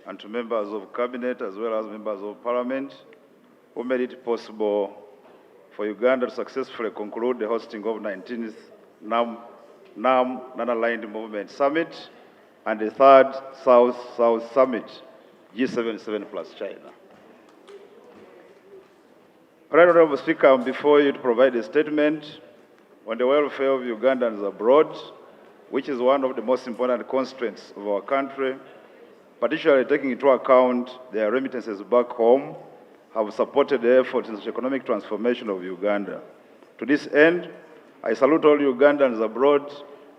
and to members of Cabinet as well as members of Parliament who made it possible for Uganda to successfully conclude the hosting of 19th NAM Non-Aligned Movement Summit and the 3rd South-South Summit, G77 plus China. Right, Honorable Speaker, I'm before you to provide a statement on the welfare of Ugandans abroad, which is one of the most important constraints of our country, particularly taking into account their remittances back home have supported the efforts in the economic transformation of Uganda. To this end, I salute all Ugandans abroad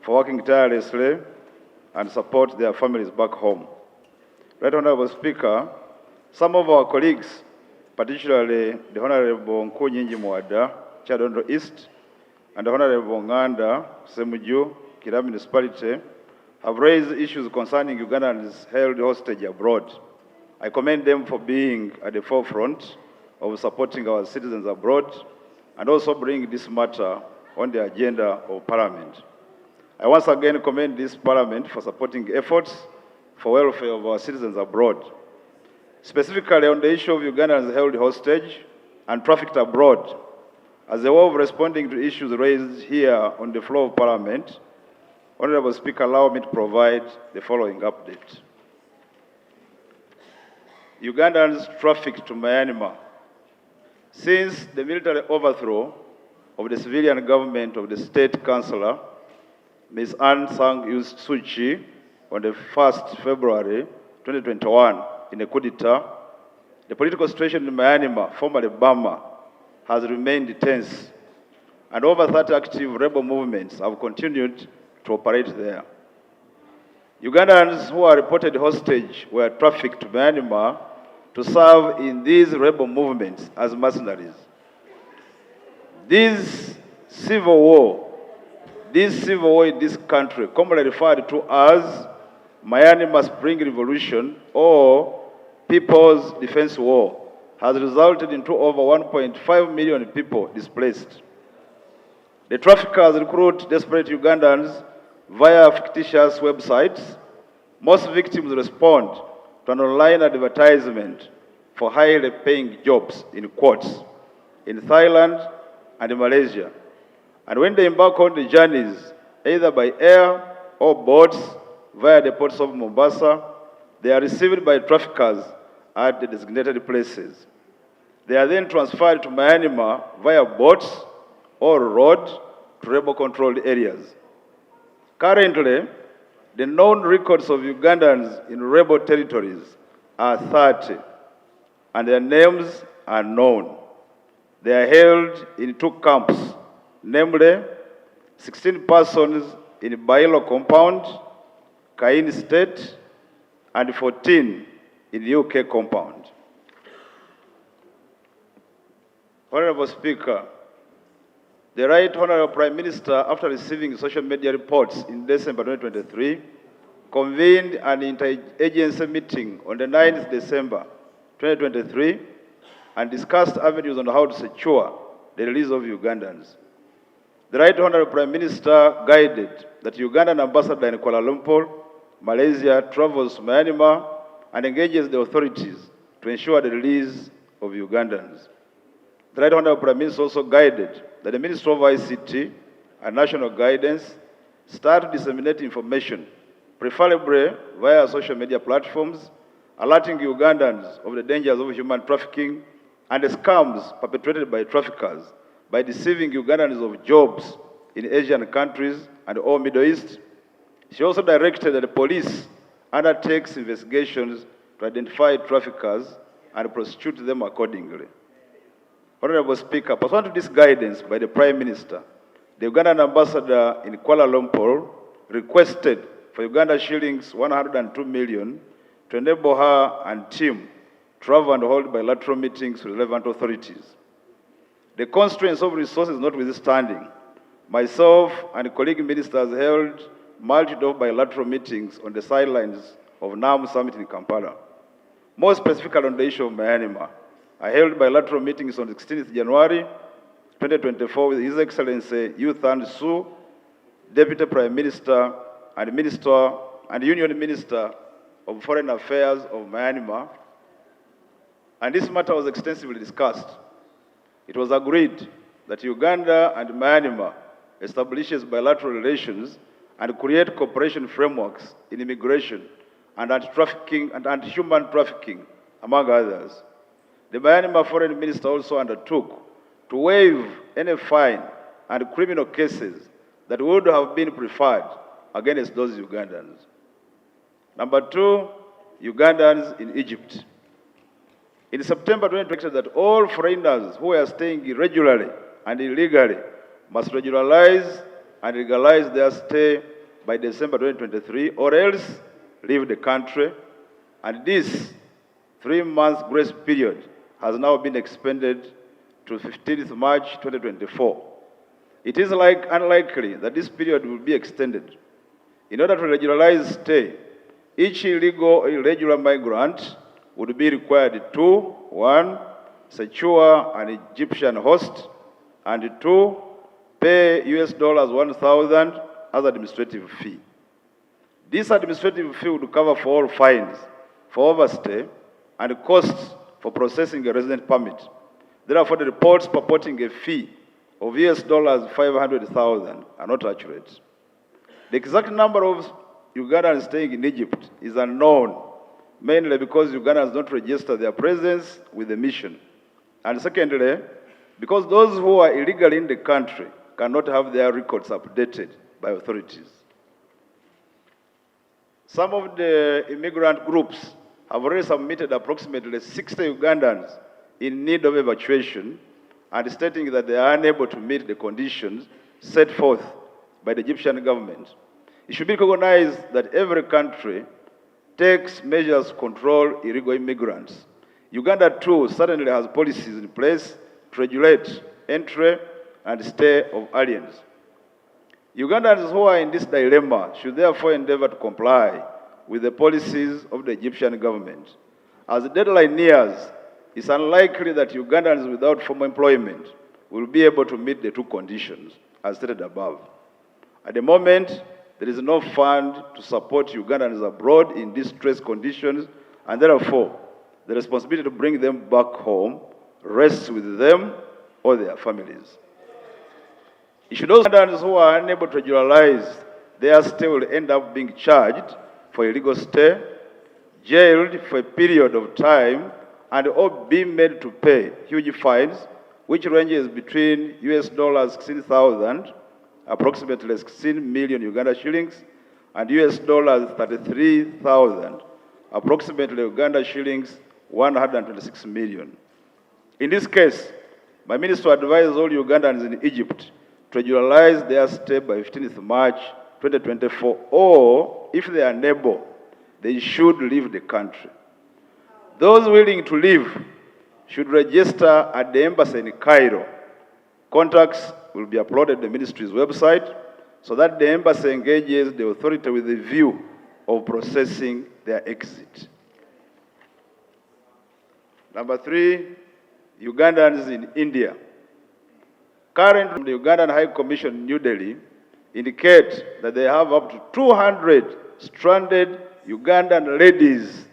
for working tirelessly and support their families back home. Right, Honorable Speaker, some of our colleagues, particularly the Honorable Nkunyinji Mwada, Chadondo East, and the Honorable Nganda Semuju, Kira Municipality, have raised issues concerning Ugandans held hostage abroad. I commend them for being at the forefront of supporting our citizens abroad and also bringing this matter on the agenda of Parliament. I once again commend this Parliament for supporting efforts for welfare of our citizens abroad. Specifically on the issue of Ugandans held hostage and trafficked abroad, as a way of responding to issues raised here on the floor of Parliament, Honorable Speaker, allow me to provide the following update. Ugandans trafficked to Myanmar. Since the military overthrow of the civilian government of the state councillor, Ms. Aung San Suu Kyi, on the 1st February 2021, in a coup d'etat, the political situation in Myanmar, formerly Burma, has remained tense, and over 30 active rebel movements have continued to operate there. Ugandans who are reported hostage were trafficked to Myanmar to serve in these rebel movements as mercenaries. This civil war in this country, commonly referred to as Myanmar Spring Revolution or People's Defense War, has resulted into over 1.5 million people displaced. The traffickers recruit desperate Ugandans via fictitious websites. Most victims respond to an online advertisement for highly paying jobs, in quotes, in Thailand and in Malaysia. And when they embark on the journeys, either by air or boats via the ports of Mombasa, they are received by traffickers at the designated places. They are then transferred to Myanmar via boats or road to rebel-controlled areas. Currently, the known records of Ugandans in rebel territories are 30, and their names are known. They are held in 2 camps, namely 16 persons in Bailo compound, Kaini State, and 14 in the UK compound. Honorable Speaker, the Right Honorable Prime Minister, after receiving social media reports in December 2023, convened an interagency meeting on the 9th December 2023 and discussed avenues on how to secure the release of Ugandans. The Right Honorable Prime Minister guided that Ugandan ambassador in Kuala Lumpur, Malaysia, travels to Myanmar and engages the authorities to ensure the release of Ugandans. The Right Honorable Prime Minister also guided that the Ministry of ICT and National Guidance start to disseminate information, preferably via social media platforms, alerting Ugandans of the dangers of human trafficking and the scams perpetrated by traffickers by deceiving Ugandans of jobs in Asian countries and all Middle East. She also directed that the police undertakes investigations to identify traffickers and prosecute them accordingly. Honorable Speaker, pursuant to this guidance by the Prime Minister, the Ugandan ambassador in Kuala Lumpur requested for Uganda shillings 102 million to enable her and team to travel and hold bilateral meetings with relevant authorities. The constraints of resources notwithstanding, myself and colleague ministers held multiple bilateral meetings on the sidelines of NAM Summit in Kampala. More specifically on the issue of Myanmar, I held bilateral meetings on 16th January 2024 with His Excellency Yu Than Su, Deputy Prime Minister and Union Minister of Foreign Affairs of Myanmar, and this matter was extensively discussed. It was agreed that Uganda and Myanmar establishes bilateral relations and create cooperation frameworks in immigration and anti-trafficking and anti-human trafficking, among others. The Myanmar Foreign Minister also undertook to waive any fine and criminal cases that would have been preferred against those Ugandans. Number two, Ugandans in Egypt. In September 2020, that all foreigners who are staying irregularly and illegally must regularize and legalize their stay by December 2023, or else leave the country. And this 3-month grace period has now been expanded to 15th March 2024. It is unlikely that this period will be extended. In order to regularize stay, each illegal or irregular migrant would be required to, 1, secure an Egyptian host, and 2, pay US $1,000 as administrative fee. This administrative fee would cover for all fines for overstay and costs for processing a resident permit. Therefore, the reports purporting a fee of US $500,000 are not accurate. The exact number of Ugandans staying in Egypt is unknown, mainly because Ugandans don't register their presence with the mission. And secondly, because those who are illegally in the country cannot have their records updated by authorities. Some of the immigrant groups have already submitted approximately 60 Ugandans in need of evacuation and stating that they are unable to meet the conditions set forth by the Egyptian government. It should be recognized that every country takes measures to control illegal immigrants. Uganda, too, certainly has policies in place to regulate entry and stay of aliens. Ugandans who are in this dilemma should therefore endeavor to comply with the policies of the Egyptian government. As the deadline nears, it's unlikely that Ugandans without formal employment will be able to meet the two conditions, as stated above. At the moment, there is no fund to support Ugandans abroad in distress conditions, and therefore, the responsibility to bring them back home rests with them or their families. It should also Ugandans who are unable to regularize their stay will end up being charged for illegal stay, jailed for a period of time, and or be made to pay huge fines, which ranges between US $16,000, approximately 16 million Uganda shillings, and US $33,000, approximately Uganda shillings 126 million. In this case, my minister advised all Ugandans in Egypt to regularize their stay by 15th March 2024, or if they are unable, they should leave the country. Those willing to leave should register at the embassy in Cairo. Contacts will be uploaded on the ministry's website so that the embassy engages the authority with the view of processing their exit. Number 3, Ugandans in India. Currently, the Ugandan High Commission in New Delhi indicate that they have up to 200 stranded Ugandan ladies,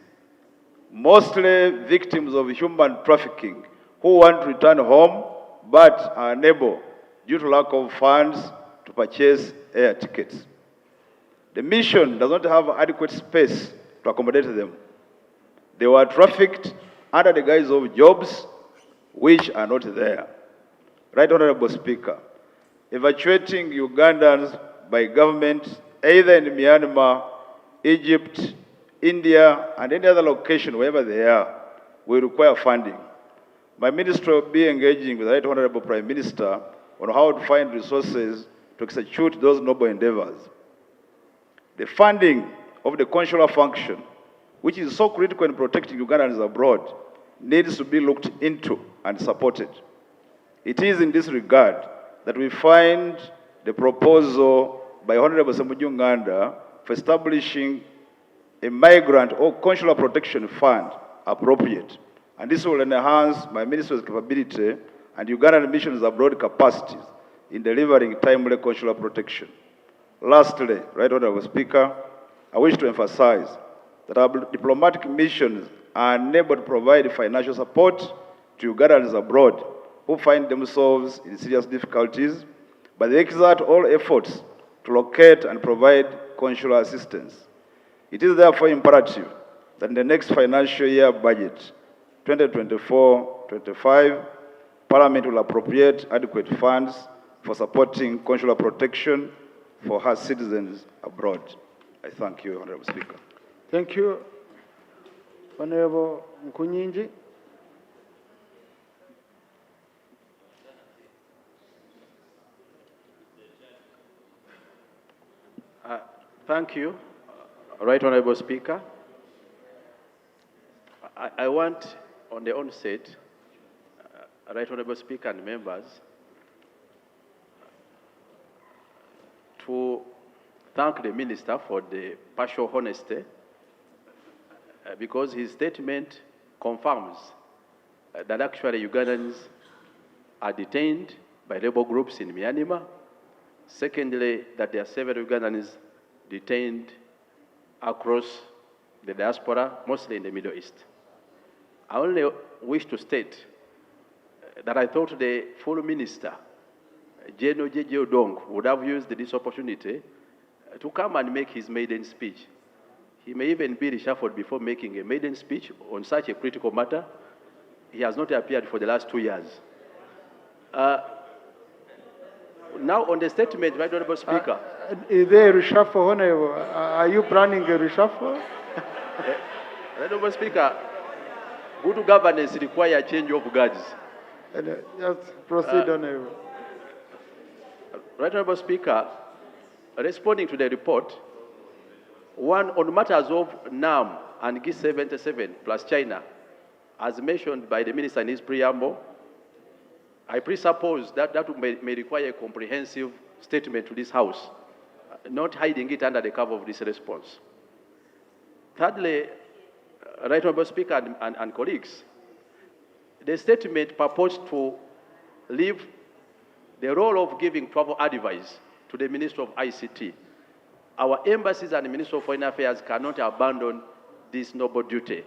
mostly victims of human trafficking, who want to return home but are unable due to lack of funds to purchase air tickets. The mission does not have adequate space to accommodate them. They were trafficked under the guise of jobs which are not there. Right Honorable Speaker, evacuating Ugandans by government either in Myanmar, Egypt, India, and any other location wherever they are will require funding. My ministry will be engaging with the Right Honorable Prime Minister on how to find resources to execute those noble endeavors. The funding of the consular function, which is so critical in protecting Ugandans abroad, needs to be looked into and supported. It is in this regard that we find the proposal by Honorable Samujunganda for establishing a migrant or consular protection fund appropriate. And this will enhance my ministry's capability and Ugandan missions abroad capacities in delivering timely consular protection. Lastly, Right Honorable Speaker, I wish to emphasize that our diplomatic missions are unable to provide financial support to Ugandans abroad who find themselves in serious difficulties, but they exert all efforts to locate and provide consular assistance. It is therefore imperative that in the next financial year budget, 2024-25, Parliament will appropriate adequate funds for supporting consular protection for her citizens abroad. I thank you, Honorable Speaker. Thank you, Honorable Nkunyinji. Thank you, Right Honorable Speaker. I want, on the onset, Right Honorable Speaker and members, to thank the Minister for the partial honesty, because his statement confirms that actually Ugandans are detained by rebel groups in Myanmar. Secondly, that there are several Ugandans detained across the diaspora, mostly in the Middle East. I only wish to state that I thought the full minister, General J.J. Odong, would have used this opportunity to come and make his maiden speech. He may even be reshuffled before making a maiden speech on such a critical matter. He has not appeared for the last 2 years. Now on the statement, Right Honorable Speaker. Is there a reshuffle, Honorable? Are you planning a reshuffle? Right Honorable Speaker, good governance requires change of guards. Just proceed, Honorable. Right Honorable Speaker, responding to the report, one, on matters of NAM and G77 plus China, as mentioned by the Minister in his preamble, I presuppose that may require a comprehensive statement to this House, not hiding it under the cover of this response. Thirdly, Right Honorable Speaker and colleagues, the statement purports to leave the role of giving travel advice to the Minister of ICT. Our embassies and the Minister of Foreign Affairs cannot abandon this noble duty.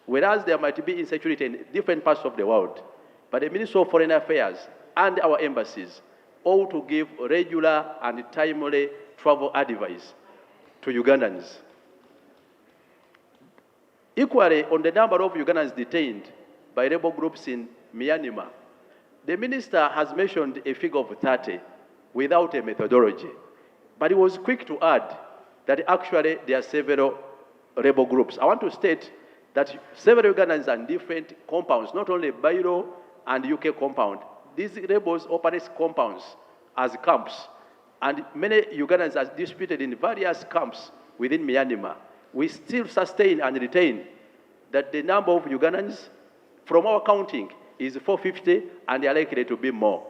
Whereas there might be insecurity in different parts of the world, but the Minister of Foreign Affairs and our embassies ought to give regular and timely travel advice to Ugandans. Equally, on the number of Ugandans detained by rebel groups in Myanmar, the Minister has mentioned a figure of 30 without a methodology. But he was quick to add that actually there are several rebel groups. I want to state that several Ugandans are in different compounds, not only Bairo and UK compound. These rebels operate compounds as camps, and many Ugandans are disputed in various camps within Myanmar. We still sustain and retain that the number of Ugandans, from our counting, is 450, and they are likely to be more.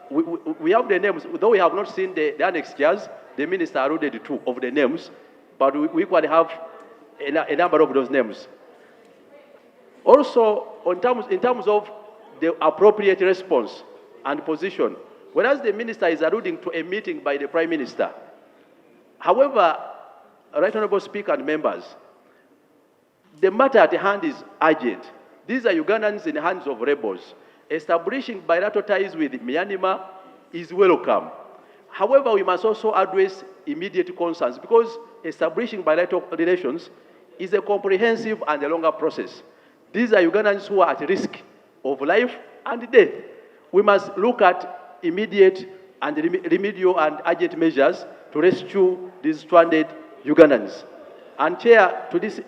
We have the names, though we have not seen the annexed years, the Minister alluded to of the names, but we equally have a number of those names. Also, in terms of the appropriate response and position, whereas the Minister is alluding to a meeting by the Prime Minister. However, Right Honorable Speaker and members, the matter at hand is urgent. These are Ugandans in the hands of rebels. Establishing bilateral ties with Myanmar is welcome. However, we must also address immediate concerns, because establishing bilateral relations is a comprehensive and a longer process. These are Ugandans who are at risk of life and death. We must look at immediate and remedial and urgent measures to rescue these stranded Ugandans. And Chair, to this,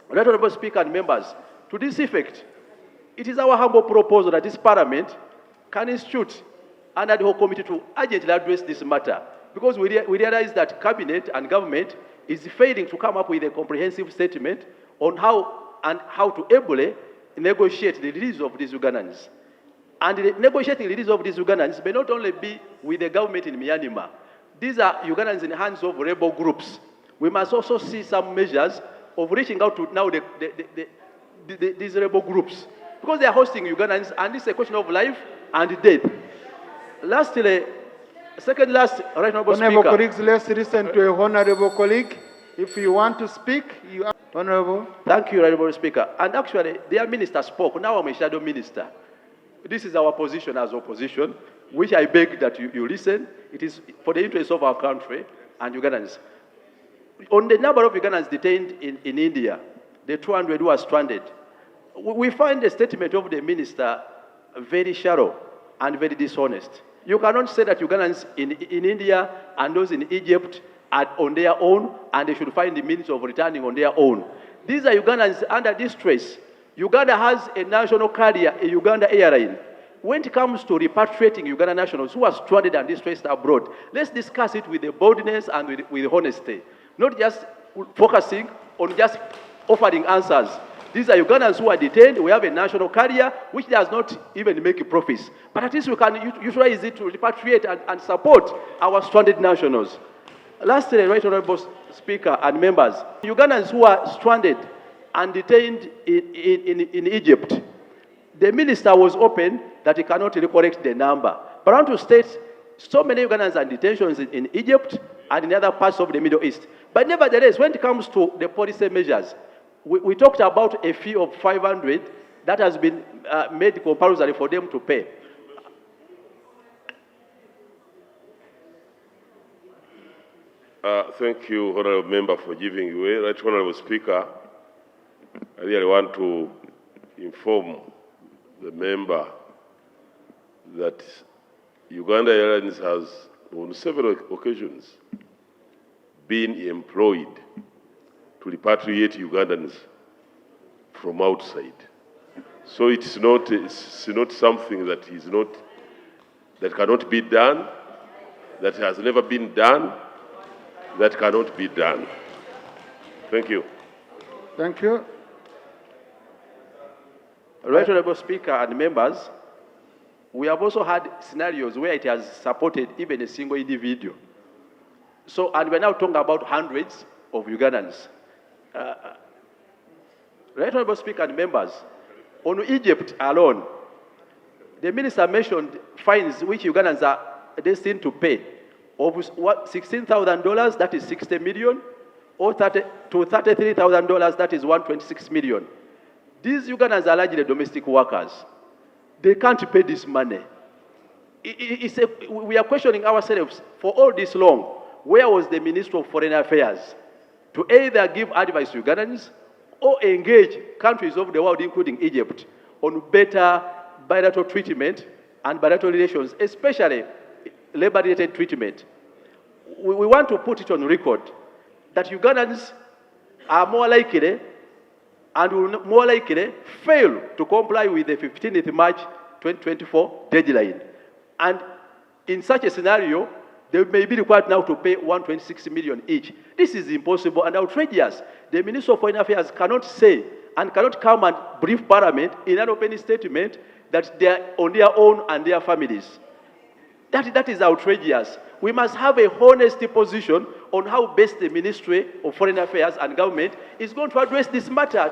Right Honorable Speaker and members, to this effect, it is our humble proposal that this Parliament can institute an ad hoc committee to urgently address this matter, because we realize that Cabinet and government is failing to come up with a comprehensive statement on how to ably negotiate the release of these Ugandans. And the negotiating the release of these Ugandans may not only be with the government in Myanmar. These are Ugandans in the hands of rebel groups. We must also see some measures of reaching out to now these rebel groups, because they are hosting Ugandans, and this is a question of life and death. Lastly, second last, Right Honorable Speaker. Honorable colleagues, let's listen to a honorable colleague. If you want to speak, you are honorable. Thank you, Honorable Speaker. And actually, their minister spoke. Now I'm a shadow minister. This is our position as opposition, which I beg that you listen. It is for the interest of our country and Ugandans. On the number of Ugandans detained in India, the 200 who are stranded, we find the statement of the minister very shallow and very dishonest. You cannot say that Ugandans in India and those in Egypt are on their own and they should find the means of returning on their own. These are Ugandans under distress. Uganda has a national carrier, a Uganda airline. When it comes to repatriating Uganda nationals who are stranded and distressed abroad, let's discuss it with the boldness and with honesty, not just focusing on just offering answers. These are Ugandans who are detained. We have a national carrier which does not even make profits. But at least we can utilize it to repatriate and support our stranded nationals. Lastly, Right Honorable Speaker and members, Ugandans who are stranded and detained in Egypt, the minister was open that he cannot recollect the number. But I want to state so many Ugandans are in detentions in Egypt and in other parts of the Middle East. But nevertheless, when it comes to the policy measures, we talked about a fee of 500 that has been made compulsory for them to pay. Thank you, Honourable Member, for giving way. Right Honourable Speaker, I really want to inform the member that Uganda Airlines has, on several occasions, been employed to repatriate Ugandans from outside. So it's not something that cannot be done, that has never been done, that cannot be done. Thank you. Thank you. Right Honorable Speaker and members, we have also had scenarios where it has supported even a single individual. So, and we're now talking about hundreds of Ugandans. Right Honorable Speaker and members, on Egypt alone, the minister mentioned fines which Ugandans are destined to pay of $16,000, that is 60 million, or to $33,000, that is 126 million. These Ugandans are largely domestic workers. They can't pay this money. We are questioning ourselves for all this long. Where was the Minister of Foreign Affairs to either give advice to Ugandans or engage countries of the world, including Egypt, on better bilateral treatment and bilateral relations, especially labor-related treatment? We want to put it on record that Ugandans are more likely and will more likely fail to comply with the 15th March 2024 deadline. And in such a scenario, they may be required now to pay 126 million each. This is impossible and outrageous. The Minister of Foreign Affairs cannot say and cannot come and brief Parliament in an open statement that they are on their own and their families. That is outrageous. We must have a honest position on how best the Ministry of Foreign Affairs and government is going to address this matter.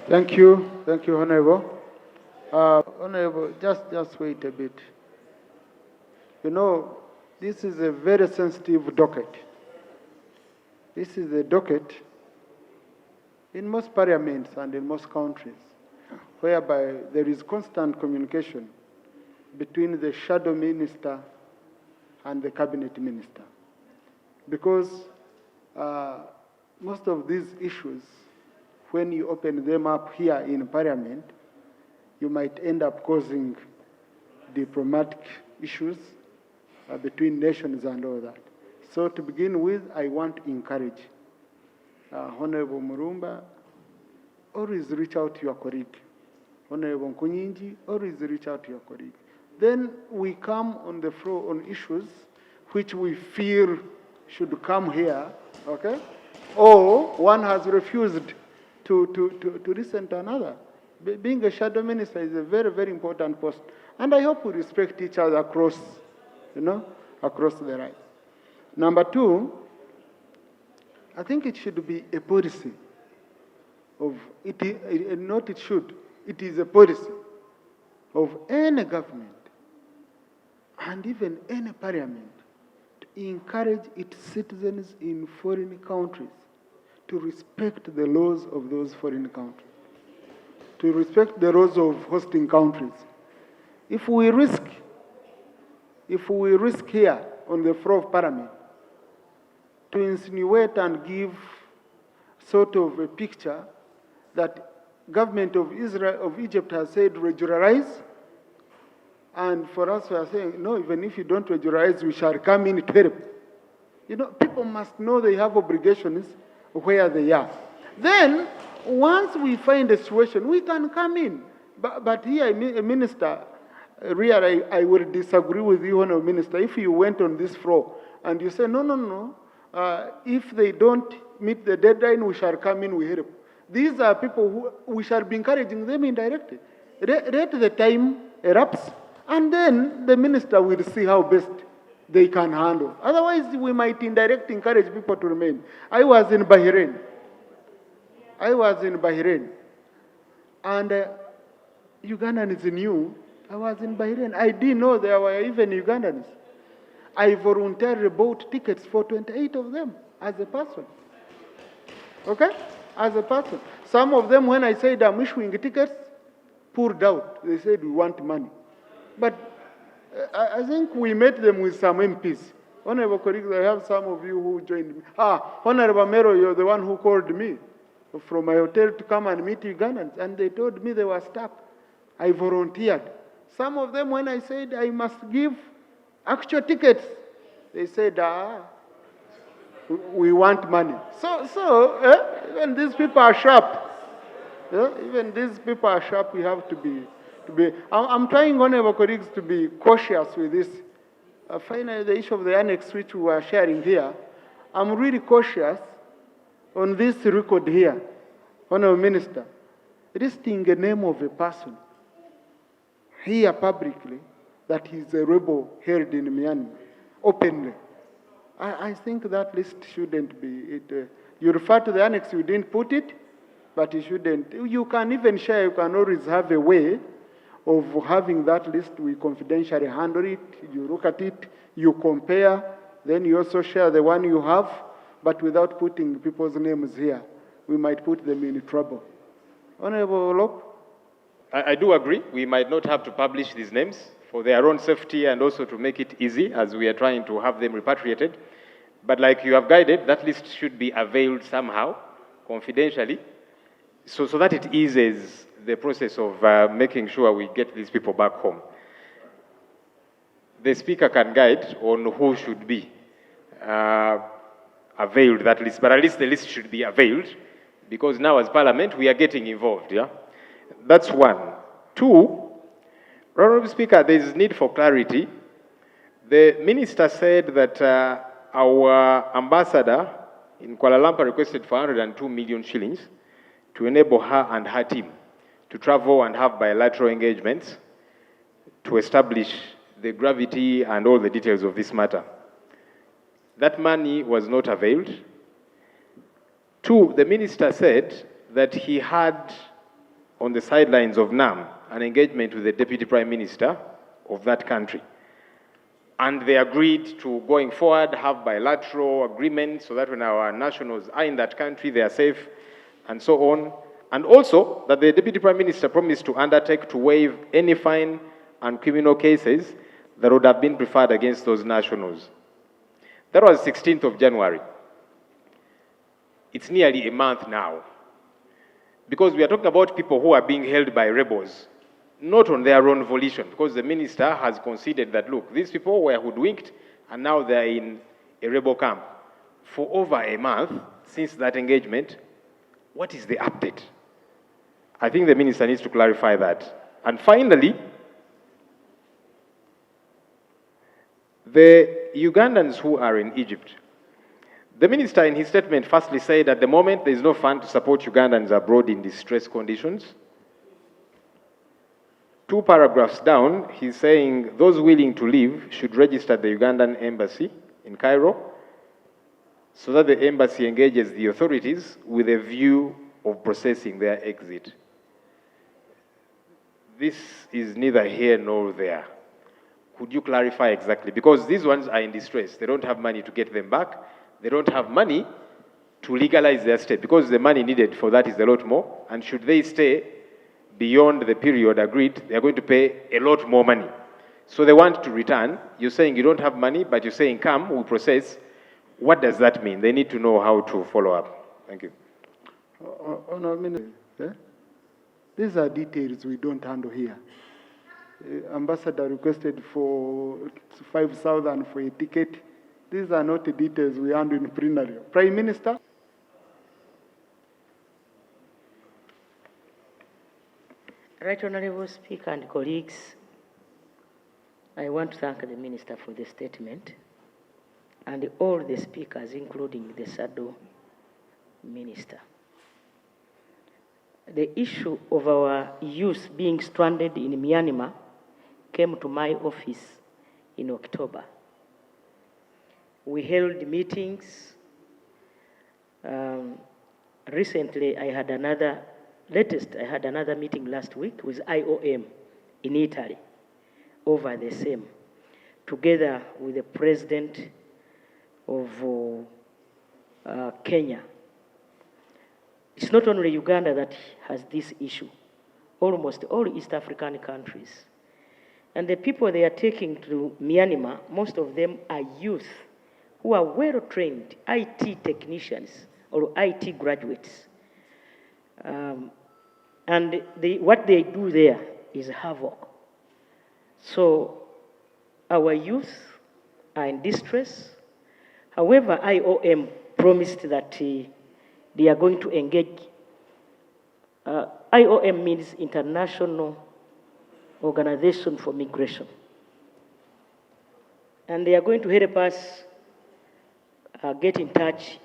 Thank you, Honorable. Honorable, just wait a bit. You know, this is a very sensitive docket. This is a docket in most parliaments and in most countries, whereby there is constant communication between the shadow minister and the cabinet minister. Because most of these issues, when you open them up here in Parliament, you might end up causing diplomatic issues between nations and all that. So to begin with, I want to encourage Honorable Murumba, always reach out to your colleague. Honorable Nkunyinji, always reach out to your colleague. Then we come on the floor on issues which we feel should come here, okay? Or one has refused to listen to another. Being a shadow minister is a very, very important post. And I hope we respect each other across, across the right. Number two, I think it should be a policy of, it is a policy of any government and even any parliament to encourage its citizens in foreign countries to respect the laws of those foreign countries, to respect the laws of hosting countries. If we risk here on the floor of Parliament to insinuate and give sort of a picture that government of Israel, of Egypt has said regularize, and for us we are saying, no, even if you don't regularize, we shall come in to help. You know, people must know they have obligations where they are. Then, once we find a situation, we can come in. But here, a minister, really, I will disagree with you, Honourable Minister. If you went on this floor and you say, no, if they don't meet the deadline, we shall come in, we help. These are people who we shall be encouraging them indirectly. Let the time elapse, and then the minister will see how best they can handle. Otherwise, we might indirectly encourage people to remain. I was in Bahrain, and Ugandans knew I was in Bahrain. I didn't know there were even Ugandans. I voluntarily bought tickets for 28 of them as a person. Okay? As a person. Some of them, when I said I'm issuing tickets, pulled out. They said, we want money. But I think we met them with some MPs. Honorable colleagues, I have some of you who joined me. Honorable Mero, you're the one who called me from my hotel to come and meet Ugandans, and they told me they were stuck. I volunteered. Some of them, when I said I must give actual tickets, they said, we want money. Even these people are sharp. Even these people are sharp. We have to be. I'm trying, honorable colleagues, to be cautious with this. Finally, the issue of the annex, which we are sharing here, I'm really cautious on this record here, Honorable Minister, listing the name of a person here publicly that he's a rebel held in Myanmar, openly. I think that list shouldn't be it. You refer to the annex, you didn't put it, but you shouldn't. You can even share, you can always have a way of having that list. We confidentially handle it, you look at it, you compare, then you also share the one you have, but without putting people's names here. We might put them in trouble. Honorable Lop? I do agree. We might not have to publish these names for their own safety and also to make it easy as we are trying to have them repatriated. But like you have guided, that list should be availed somehow, confidentially, so that it eases the process of making sure we get these people back home. The Speaker can guide on who should be availed that list, but at least the list should be availed, because now as Parliament, we are getting involved, yeah? That's one. Two, Honourable Speaker, there is need for clarity. The Minister said that our ambassador in Kuala Lumpur requested for 102 million shillings to enable her and her team to travel and have bilateral engagements to establish the gravity and all the details of this matter. That money was not availed. Two, the Minister said that he had, on the sidelines of NAM, an engagement with the Deputy Prime Minister of that country. And they agreed to, going forward, have bilateral agreements so that when our nationals are in that country, they are safe, and so on. And also that the Deputy Prime Minister promised to undertake to waive any fine and criminal cases that would have been preferred against those nationals. That was 16th of January. It's nearly a month now. Because we are talking about people who are being held by rebels, not on their own volition, because the minister has conceded that, look, these people were hoodwinked and now they're in a rebel camp. For over a month since that engagement, what is the update? I think the minister needs to clarify that. And finally, the Ugandans who are in Egypt. The minister in his statement firstly said at the moment there is no fund to support Ugandans abroad in distress conditions. 2 paragraphs down, he's saying those willing to leave should register at the Ugandan embassy in Cairo so that the embassy engages the authorities with a view of processing their exit. This is neither here nor there. Could you clarify exactly? Because these ones are in distress. They don't have money to get them back. They don't have money to legalize their stay because the money needed for that is a lot more. And should they stay beyond the period agreed, they're going to pay a lot more money. So they want to return. You're saying you don't have money, but you're saying come, we'll process. What does that mean? They need to know how to follow up. Thank you. Honourable Minister, these are details we don't handle here. Ambassador requested for 5,000 for a ticket. These are not the details we handle in plenary. Prime Minister. Right Honourable Speaker and colleagues, I want to thank the Minister for the statement and all the speakers, including the Shadow Minister. The issue of our youth being stranded in Myanmar came to my office in October. We held meetings. Recently, I had another meeting last week with IOM in Italy over the same, together with the President of Kenya. It's not only Uganda that has this issue, almost all East African countries. And the people they are taking to Myanmar, most of them are youth who are well-trained IT technicians or IT graduates. And what they do there is havoc. So our youth are in distress. However, IOM promised that they are going to engage. IOM means International Organization for Migration. And they are going to help us get in touch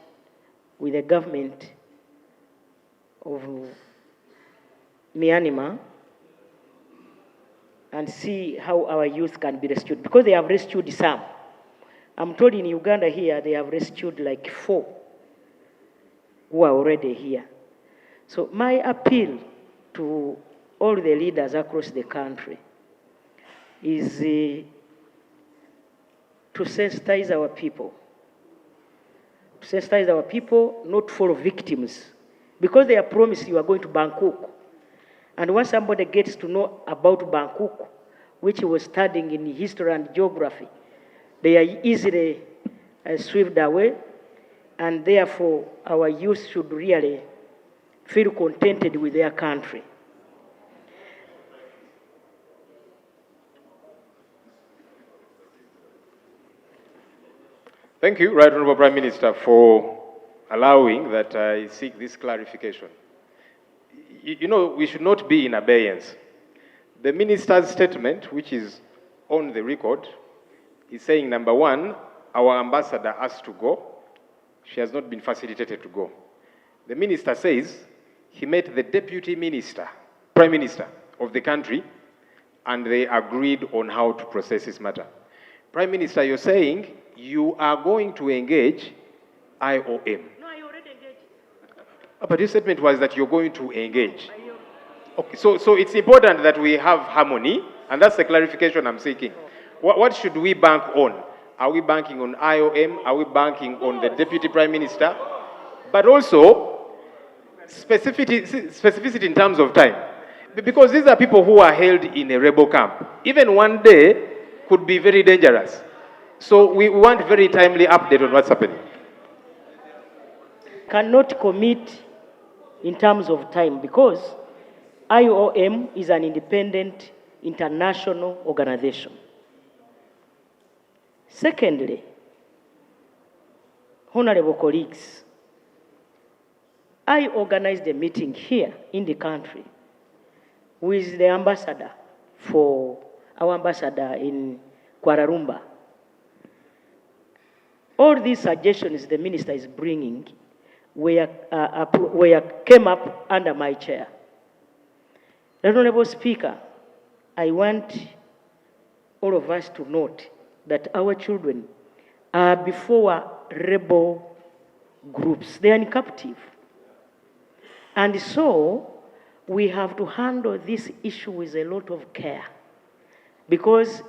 with the government of Myanmar and see how our youth can be rescued, because they have rescued some. I'm told in Uganda here they have rescued like 4 who are already here. So my appeal to all the leaders across the country is to sensitize our people. To sensitize our people, not for victims. Because they are promised you are going to Bangkok. And once somebody gets to know about Bangkok, which he was studying in history and geography, they are easily swept away. And therefore, our youth should really feel contented with their country. Thank you, Right Honourable Prime Minister, for allowing that I seek this clarification. You know, we should not be in abeyance. The Minister's statement, which is on the record, is saying, number one, our ambassador has to go. She has not been facilitated to go. The Minister says he met the Deputy Minister, Prime Minister of the country, and they agreed on how to process this matter. Prime Minister, you're saying you are going to engage IOM. No, I already engaged. But your statement was that you're going to engage. Okay, so it's important that we have harmony, and that's the clarification I'm seeking. What should we bank on? Are we banking on IOM? Are we banking on the Deputy Prime Minister? But also, specificity in terms of time. Because these are people who are held in a rebel camp. Even one day could be very dangerous. So we want very timely update on what's happening. Cannot commit in terms of time because IOM is an independent international organization. Secondly, honorable colleagues, I organized a meeting here in the country with the ambassador our ambassador in Kuala Lumpur. All these suggestions the minister is bringing came up under my chair. Honorable Speaker, I want all of us to note that our children are before rebel groups. They are in captive. And so we have to handle this issue with a lot of care. Because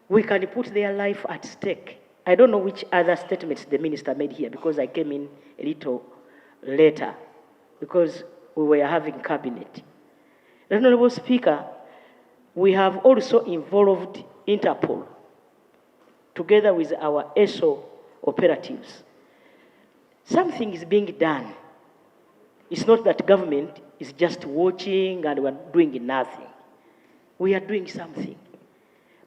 we can put their life at stake. I don't know which other statements the minister made here because I came in a little later because we were having cabinet. Honorable Speaker, we have also involved Interpol together with our ESO operatives. Something is being done. It's not that government is just watching and we're doing nothing. We are doing something.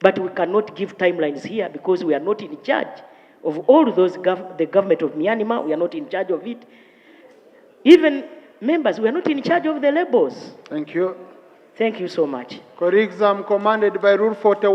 But we cannot give timelines here because we are not in charge of all those, the government of Myanmar, we are not in charge of it. Even members, we are not in charge of the labels. Thank you. Thank you so much. Colleagues, I'm commanded by Rule 41.